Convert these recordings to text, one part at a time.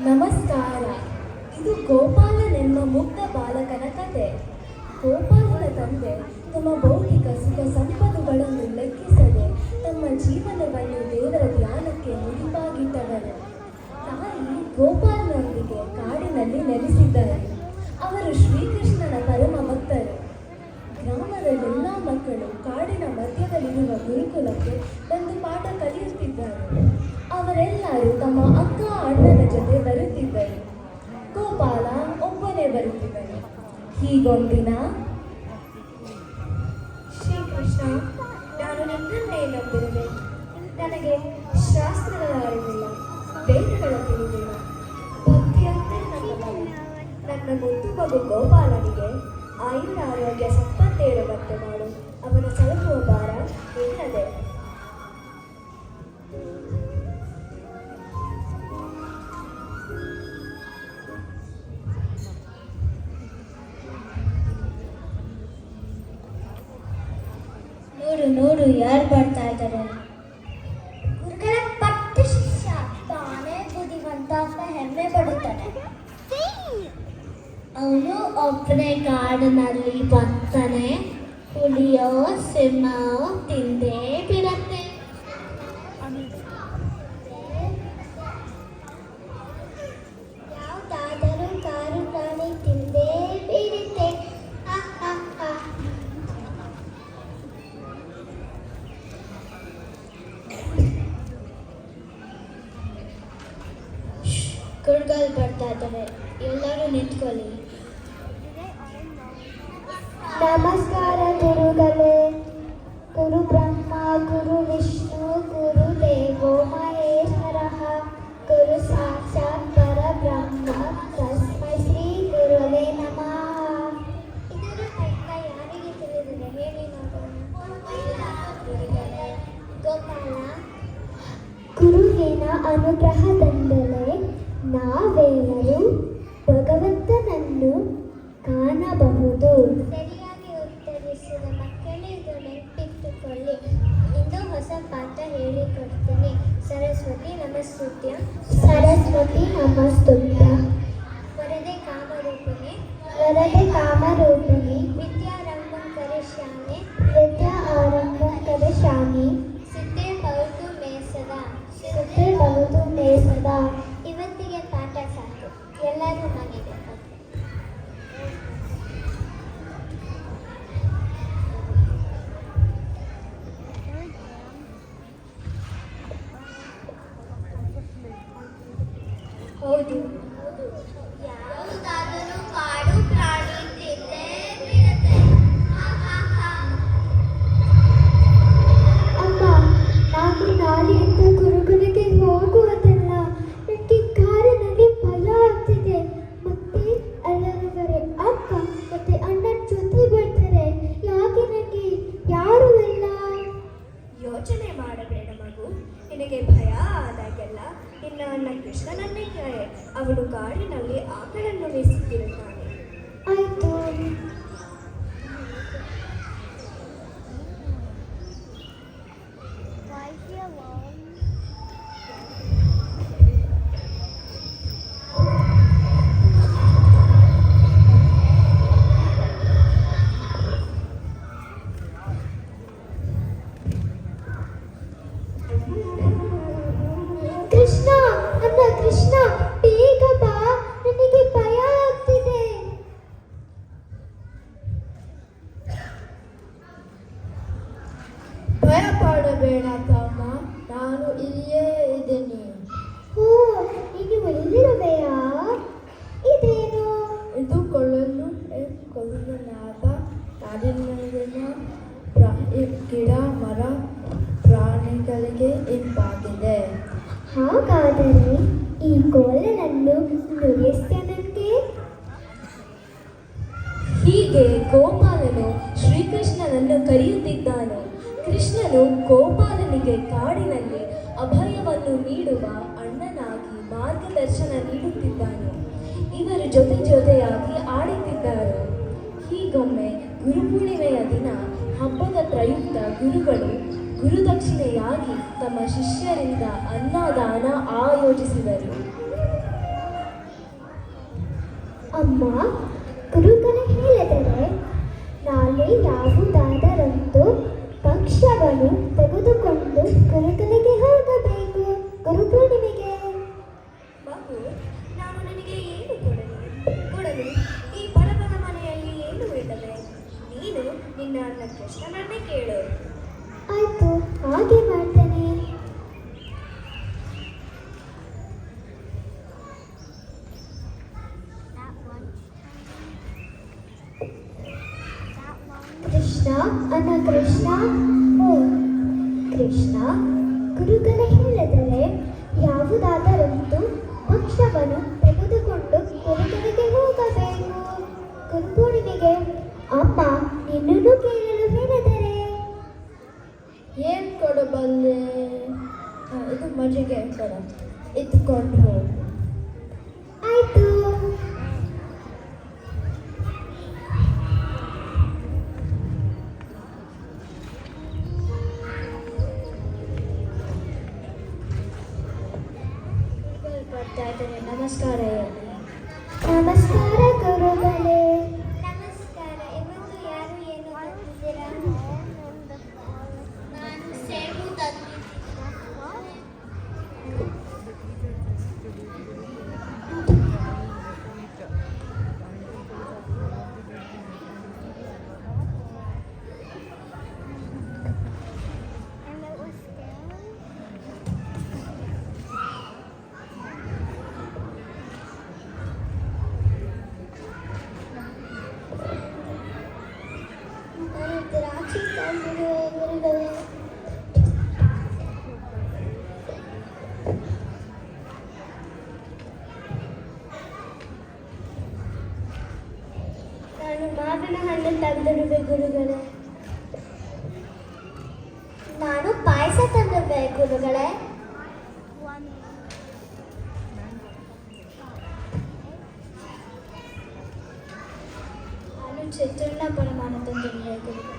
ನಮಸ್ಕಾರ. ಇದು ಗೋಪಾಲನೆಂಬ ಮುಗ್ಧ ಬಾಲಕನ ಕತೆ. ಗೋಪಾಲನ ತಂದೆ ತಮ್ಮ ಭೌತಿಕ ಸುಖ ಸಂಪತ್ತುಗಳನ್ನು ಲೆಕ್ಕಿಸದೆ ತಮ್ಮ ಜೀವನವನ್ನು ದೇವರ ಧ್ಯಾನಕ್ಕೆ ಮುಡಿಪಾಗಿಟ್ಟವರು. ತಾಯಿ ಗೋಪಾಲನೊಂದಿಗೆ ಕಾಡಿನಲ್ಲಿ ನೆಲೆಸಿದ್ದರು. ಅವರು ಶ್ರೀಕೃಷ್ಣನ ಪರಮ ಭಕ್ತರು. ಗ್ರಾಮದ ಎಲ್ಲ ಮಕ್ಕಳು ಕಾಡಿನ ಮಧ್ಯದಲ್ಲಿರುವ ಗುರುಕುಲಕ್ಕೆ ಬಂದು ಪಾಠ ಕಲಿಯುತ್ತಿದ್ದರು. ಅವರೆಲ್ಲರೂ ತಮ್ಮ ಅಕ್ಕ ಅಣ್ಣನ ಜೊತೆ ಬರುತ್ತಿದ್ದರು. ಗೋಪಾಲ ಒಬ್ಬನೇ ಬರುತ್ತಿದ್ದನು. ಹೀಗೊಂದಿನ, ಶ್ರೀಕೃಷ್ಣ, ನಾನು ನಿನ್ನನ್ನೇ ನಂಬಿರುವೆ. ನನಗೆ ಶಾಸ್ತ್ರಗಳ ಅರಿವಿಲ್ಲ, ವೇದಗಳ ತಿಳಿದಿಲ್ಲ, ಭಕ್ತಿಯಂತೆ ನನ್ನ ಮುದ್ದು ಮಗು ಗೋಪಾಲನಿಗೆ ಆಯುರ ಆರೋಗ್ಯ ಸಂಪತ್ತೇಳುವಂತೆ ಮಾಡು. ಅವನ ತಲುಪುವ ಭಾರ ನಿನ್ನದೆ. ನೋಡು ನೋಡು, ಯಾರು ಬರ್ತಾ ಇದ್ದಾರೆ? ಗುರುಗಳ ಪಟ್ಟ ಶಿಷ್ಯ, ತಾನೇ ಬುದ್ಧಿವಂತ ಅಂತ ಹೆಮ್ಮೆ ಪಡುತ್ತಾನೆ. ಅವನು ಒಬ್ಬನೇ ಕಾಡಿನಲ್ಲಿ ಬರ್ತಾನೆ. ಹುಲಿಯೋ ಸಿಂಹವೋ ತಿಂದೇ ಬಿಡತ್ತೆ. ಯಾವುದಾದರೂ ಕಾರು ಪ್ರಾಣಿ ತಿಂದೇ ಬೀರುತ್ತೆ. ಗುರುಗಳು ಬರ್ತಾ ಇದ್ದಾರೆ, ಎಲ್ಲರೂ ನಿಂತ್ಕೊಳ್ಳಿ. ನಮಸ್ಕಾರ ಗುರುಗಳೇ. ಗುರು ಬ್ರಹ್ಮ, ಗುರು ವಿಷ್ಣು, ಗುರು ದೇವೋ ಮಹೇಶ್ವರಃ, ಗುರು ಸಾಕ್ಷಾತ್ ಪರಬ್ರಹ್ಮ, ತಸ್ಮೈ ಶ್ರೀ ಗುರುವೇ ನಮಃ. ಇದರ ಅರ್ಥ ಯಾರಿಗೆ ತಿಳಿದಿದೆ ಹೇಳಿ ನೋಡೋಣ. ಗೋಪಾಲ, ಗುರುವಿನ ಅನುಗ್ರಹದಿಂದಲೇ ನಾವೆಲ್ಲರೂ ಭಗವಂತನನ್ನು ಕಾಣಬಹುದು. ಸರಿಯಾಗಿ ಉತ್ತರಿಸಿದ ಮಕ್ಕಳೇ, ಇದು ನೆನಪಿಟ್ಟುಕೊಳ್ಳಿ. ಇನ್ನೂ ಹೊಸ ಪಾಠ ಹೇಳಿಕೊಡ್ತೀನಿ. ಸರಸ್ವತಿ ನಮಸ್ತುತ್ಯ. ಸರಸ್ವತಿ ನಮಸ್ತುತ್ಯ. ವರದೆ ಕಾಮರೂಪಿಣಿ. ವರದೆ ಕಾಮರೂಪಿಣಿ. ವಿದ್ಯಾರಂಭಂ ಕರಿಷ್ಯಾಮಿ. ವಿದ್ಯಾ ಆರಂಭಂ ಕರಿಷ್ಯಾಮಿ. ಸಿದ್ಧೇ ಭವತು ಮೇ ಸದಾ. ಸಿದ್ಧೇ ಭವತು ಮೇ ಸದಾ. ಇವತ್ತಿಗೆ ಪಾಠ ಸಾಕು, ಎಲ್ಲರೂ ಮನೆಗೆ. ಹೌದು, ಯಾವುದಾದರೂ ಕಾಡು ಪ್ರಾಣಿ ತಿಂದೇ ಬಿಡುತ್ತೆ. ಅಮ್ಮ, ನಾನು ನಾಳೆಯಿಂದ ಗುರುಕುಲಕ್ಕೆ ಹೋಗುವುದಲ್ಲ. ನನಗೆ ಕಾರಿನಲ್ಲಿ ಭಯ ಆಗ್ತಿದೆ. ಮತ್ತೆ ಎಲ್ಲರೂ ಅಕ್ಕ ಮತ್ತೆ ಅಣ್ಣನ ಜೊತೆ ಬರ್ತಾರೆ. ಯಾಕೆ ನನಗೆ ಯಾರು ಇಲ್ಲ? ಯೋಚನೆ ಮಾಡಬೇಡ ಮಗು. ನಿನಗೆ ಭಯ ಆದಾಗೆಲ್ಲ ನಿನ್ನ ಅಣ್ಣ ಕೃಷ್ಣನನ್ನೇ ಕೇಳೆ. ಅವನು ಕಾಡಿನಲ್ಲಿ ಆಕಳನ್ನು ಮೇಯಿಸುತ್ತಿರುತ್ತಾನೆ. ಆಯ್ತು. ಕೃಷ್ಣ, ಅಣ್ಣ ಕೃಷ್ಣ, ಬೇಗ ಬಾ, ನನಗೆ ಭಯ ಆಗ್ತಿದೆ. ಭಯ ಪಡಬೇಡ ತಮ್ಮ, ನಾನು ಇಲ್ಲಿಯೇ ಇದ್ದೇನೆ. ಓ, ನೀನು ಎಲ್ಲಿರುವೆಯಾ? ಇದೇನು? ಇದು ಕೊಲ್ಲಲಾದ ಕಾಡಿನಲ್ಲಿನ ಗಿಡ ಮರ ಪ್ರಾಣಿಗಳಿಗೆ ಇಂಪಾಗಿದೆ. ಹಾಗಾದರೆ ಈ ಕೋಲನನ್ನು ನುಡಿಸ್ತೀಯ ನನಗೆ? ಹೀಗೆ ಗೋಪಾಲನು ಶ್ರೀಕೃಷ್ಣನನ್ನು ಕರೆಯುತ್ತಿದ್ದಾನೆ. ಕೃಷ್ಣನು ಗೋಪಾಲನಿಗೆ ಕಾಡಿನಲ್ಲಿ ಅಭಯವನ್ನು ನೀಡುವ ಅಣ್ಣನಾಗಿ ಮಾರ್ಗದರ್ಶನ ನೀಡುತ್ತಿದ್ದಾನೆ. ಇವರು ಜೊತೆ ಜೊತೆಯಾಗಿ ಆಡುತ್ತಿದ್ದಾರೆ. ಹೀಗೊಮ್ಮೆ ಗುರುಪೂರ್ಣಿಮೆಯ ದಿನ ಹಬ್ಬದ ಪ್ರಯುಕ್ತ ಗುರುಗಳು ಗುರುದಕ್ಷಿಣೆಯಾಗಿ ತಮ್ಮ ಶಿಷ್ಯರಿಂದ ಅನ್ನದಾನ ಆಯೋಜಿಸಿದರು. ಹಾಗೆ ಯಾವುದಾದರೊಂದು ಪಕ್ಷವನ್ನು ತೆಗೆದುಕೊಂಡು ಗುರುಗಳಿಗೆ ಹೋಗಬೇಕು. ಗುರುಪೂರ್ಣಿಮೆಗೆ. ಮಗು, ನಾನು ನಿನಗೆ ಏನು ಕೊಡಲು ಈ ಬಡವನ ಮನೆಯಲ್ಲಿ ಏನು ಇಲ್ಲವೇ? ನೀನು ನಿನ್ನ ಅಣ್ಣ ಕೃಷ್ಣನನ್ನೇ ಕೇಳು. ಆಯ್ತು, ಹಾಗೆ ಮಾಡ್ತೇನೆ. ಕೃಷ್ಣ, ಅಣ್ಣ ಕೃಷ್ಣ. ಓ ಕೃಷ್ಣ, ಗುರುಗಳ ಹೇಳಿದರೆ ಯಾವುದಾದರೊಂದು ಪಕ್ಷವನ್ನು ತೆಗೆದುಕೊಂಡು ಗುರುಗಳಿಗೆ ಹೋಗಬೇಕು. ಗುರುಪೂರ್ಣಿಮೆಗೆ. ಅಮ್ಮ ನಿನ್ನನ್ನು ಕೇಳಲು ಹೇಳಿದರೆ ಏನು ಕೊಡಬಲ್ಲೆ? ಇದು ಮಜ್ಜಿಗೆ ಕೊಡ, ಇದ್ಕೊಂಡು ಹೋಗು. ಆಯ್ತು. ಬರ್ತಾ ಇದ್ದೇನೆ. ನಮಸ್ಕಾರ ಹೇಳಿ. ನಮಸ್ಕಾರ ಗುರುಗಳೇ. ನಮಸ್ಕಾರ. ಇವತ್ತು ಯಾರು ಏನು ತಂದಿದ್ದೀರಾ? ನಾನು ಸೇಬು ದ್ರಾಕ್ಷಿ ತಂದಿರುವ ಗುರುಗಳೇ. ನಾನು ಮಾವಿನ ಹಣ್ಣು ತಂದಿರುವೆ ಗುರುಗಳೇ. ನಾನು ಪಾಯಸ ತಂದಿರುವೆ ಗುರುಗಳೇ. ನಾನು ಚಿತ್ರಾನ್ನ ಪರಿಮಾಣ ತಂದಿರುವೆ ಗುರುಗಳೇ.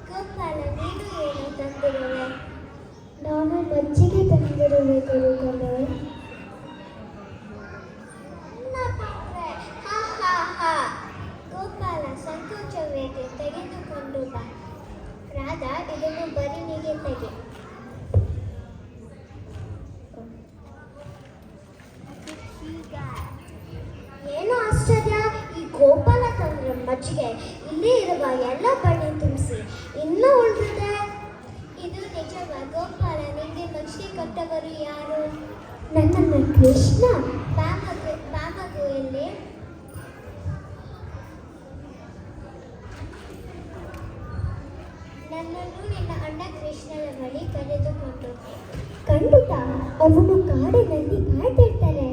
ಗೋಪಾಲ, ನೀನು ಏನು ತಂದಿರುವೆ? ನಾನು ಮಜ್ಜಿಗೆ ತಂದಿರುವೆ ಗುರುಗಳೇ. ಗೋಪಾಲ, ಸಂಕೋಚವೇಕೆ? ತೆಗೆದುಕೊಂಡು ಬಾ. ರಾಧಾ, ಇದನ್ನು ಬರಿನಿಗೆ ತೆಗೆ. ಏನು ಆಶ್ಚರ್ಯ, ಈ ಗೋಪಾಲ ತಂದ್ರೆ ಮಜ್ಜಿಗೆ ಇಲ್ಲಿ ಇರುವ ಎಲ್ಲ ಬಣ್ಣಿ ತುಂಬಿಸಿ ಇನ್ನೂ ಉಳಿದಿದೆ. ಇದು ನಿಜವ ಗೋಪಾಲ? ನಿಮಗೆ ಮಜ್ಜಿಗೆ ಕೊಟ್ಟವರು ಯಾರು? ನನ್ನ ಕೃಷ್ಣ. ಬಾಮಗು ಎಲ್ಲಿ? ನನ್ನನ್ನು ನಿನ್ನ ಅಣ್ಣ ಕೃಷ್ಣನ ಬಳಿ ಕರೆದುಕೊಂಡು ಖಂಡಿತ, ಅವನು ಕಾಡಿನಲ್ಲಿ ಕಾಯ್ತಿರ್ತಾರೆ.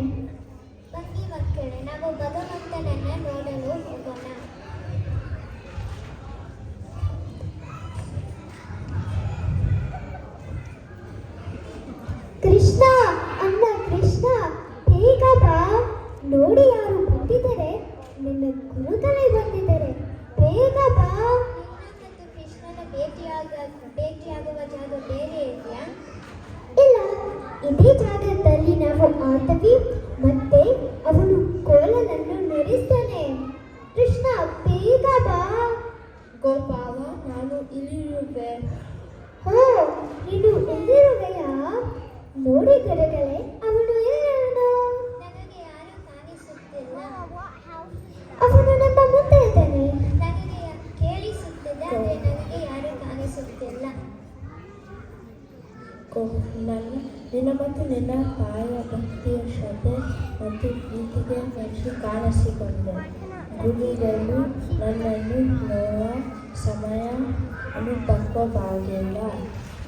ಬನ್ನಿ ಮಕ್ಕಳೇ, ನಾವು ಭಗವಂತನನ್ನ ನೋಡಲು ಹೋಗೋಣ. ಕೃಷ್ಣ, ಅಣ್ಣ ಕೃಷ್ಣ, ಬೇಗ ಬಾ. ನೋಡಿ ಯಾರು ಬಂದಿದ್ದಾರೆ. ನಿನ್ನ ಗುರುಗಳೇ ಬಂದಿದ್ದಾರೆ. ಬೇಗ ಬಾ. ನಿನ್ನ ಮತ್ತು ಕೃಷ್ಣನ ಭೇಟಿಯಾಗುವ ಜಾಗ ಬೇರೆ ಇದೆಯಾ? ಇಲ್ಲ, ಇದೇ ಜಾಗದಲ್ಲಿ ನಾವು ಆಡ್ತೀವಿ. ಮತ್ತೆ ಅವನು ಕೋಲನನ್ನು ನುಡಿಸ್ತಾನೆ. ಕೃಷ್ಣ, ಬೇಗ ಬಾ. ಗೋಪಾಲ, ನಾನು ಇಲ್ಲಿರುವೆ. ಹೋ, ನೀನು ಎಲ್ಲಿರುವೆಯಾ? ನೋಡಿ ಗುರುಗಳೇ, ಅವನು ಎಲ್ಲವನು. ನನಗೆ ಯಾರು ಕಾಣಿಸುತ್ತಿಲ್ಲ. ಅವನು ನಮ್ಮ ಮುಂದೆ ಇದ್ದಾನೆ. ನನಗೆ ಕೇಳಿಸುತ್ತಿದೆ, ಆದರೆ ನನಗೆ ಯಾರು ಕಾಣಿಸುತ್ತಿಲ್ಲ. ನಿನ್ನ ಮತ್ತು ನಿನ್ನ ತಾಯಿಯ ಭಕ್ತಿಯ ಶ್ರದ್ಧೆ ಮತ್ತು ಪ್ರೀತಿಗೆ ಮೆಚ್ಚಿ ಕಾಣಿಸಿಕೊಂಡೆ. ಗುರುಗಳು ನನ್ನನ್ನು ನೋಡುವ ಸಮಯ ಪಕ್ವವಾಗಿಲ್ಲ.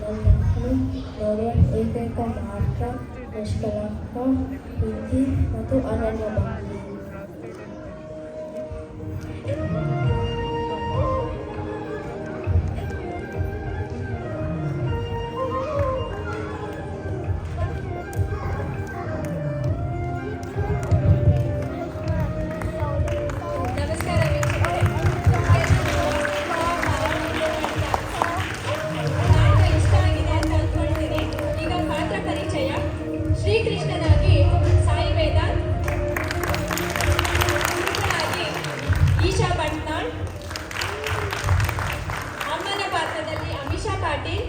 ನನ್ನನ್ನು ನೋಡುವ ಏಕೈಕ ಮಾರ್ಗ ನಿಷ್ಕಲಂಕ ಪ್ರೀತಿ ಮತ್ತು ಅನನ್ಯ ಭಕ್ತಿ. ಇಷ್ಟ ಆಗಿದೆ ಅಂತ ಅಂದ್ಕೊಂಡಿದ್ದೀನಿ. ಈಗ ಪಾತ್ರ ಪರಿಚಯ. ಶ್ರೀಕೃಷ್ಣನಾಗಿ ಸಾಯಿ ವೇದಾಂತ್, ಗುರುಗಳಾಗಿ ಈಶಾ ಬಂಟ್ನಾಳ್, ಅಮ್ಮನ ಪಾತ್ರದಲ್ಲಿ ಅಮಿಷಾ ಪಾಟೀಲ್,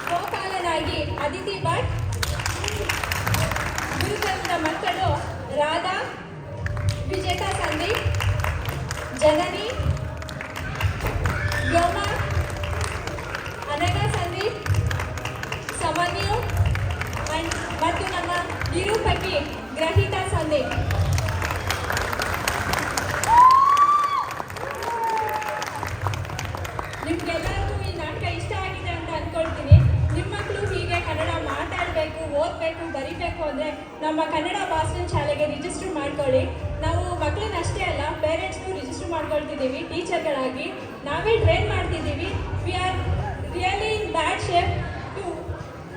ಗೋಪಾಲನಾಗಿ ಅದಿತಿ ಭಟ್, ಗುರುಕುಲದ ಮಕ್ಕಳು ರಾಧಾ, ವಿಜೇತಾ ಸಂದೀಪ್, ಜನನಿ, ವ್ಯೋಮ, ಅನಘ ಸಂದೀಪ್, ಸಮನ್ಯು ಮತ್ತು ನಮ್ಮ ನಿರೂಪಕಿ ಗ್ರಹಿತಾ ಸಂದೀಪ್. ನಿಮ್ಗೆಲ್ಲರಿಗೂ ಈ ನಾಟಕ ಇಷ್ಟ ಆಗಿದೆ ಅಂತ ಅನ್ಕೊಳ್ತೀನಿ. ನಿಮ್ಮ ಮಕ್ಕಳು ಹೀಗೆ ಕನ್ನಡ ಮಾತಾಡಬೇಕು, ಓದಬೇಕು, ಬರಿಬೇಕು ಅಂದರೆ ನಮ್ಮ ಕನ್ನಡ ಭಾಷಣ ಶಾಲೆಗೆ ರಿಜಿಸ್ಟರ್ ಮಾಡ್ಕೊಳ್ಳಿ. ನಾವು ಮಕ್ಕಳನ್ನ ಅಷ್ಟೇ ಅಲ್ಲ, ಪೇರೆಂಟ್ಸ್ಗೂ ರಿಜಿಸ್ಟರ್ ಮಾಡ್ಕೊಳ್ತಿದ್ದೀವಿ. ಟೀಚರ್ಗಳಾಗಿ ನಾವೇ ಟ್ರೈನ್ ಮಾಡ್ತಿದ್ದೀವಿ. We are really in bad shape.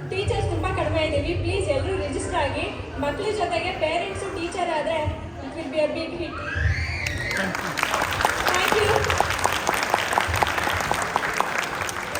Teachers ತುಂಬ ಕಡಿಮೆ ಇದ್ದೀವಿ. ಪ್ಲೀಸ್ ಎಲ್ಲರೂ ರಿಜಿಸ್ಟರ್ ಆಗಿ. ಮಕ್ಕಳ ಜೊತೆಗೆ ಪೇರೆಂಟ್ಸು ಟೀಚರ್ ಆದರೆ it will be a big hit.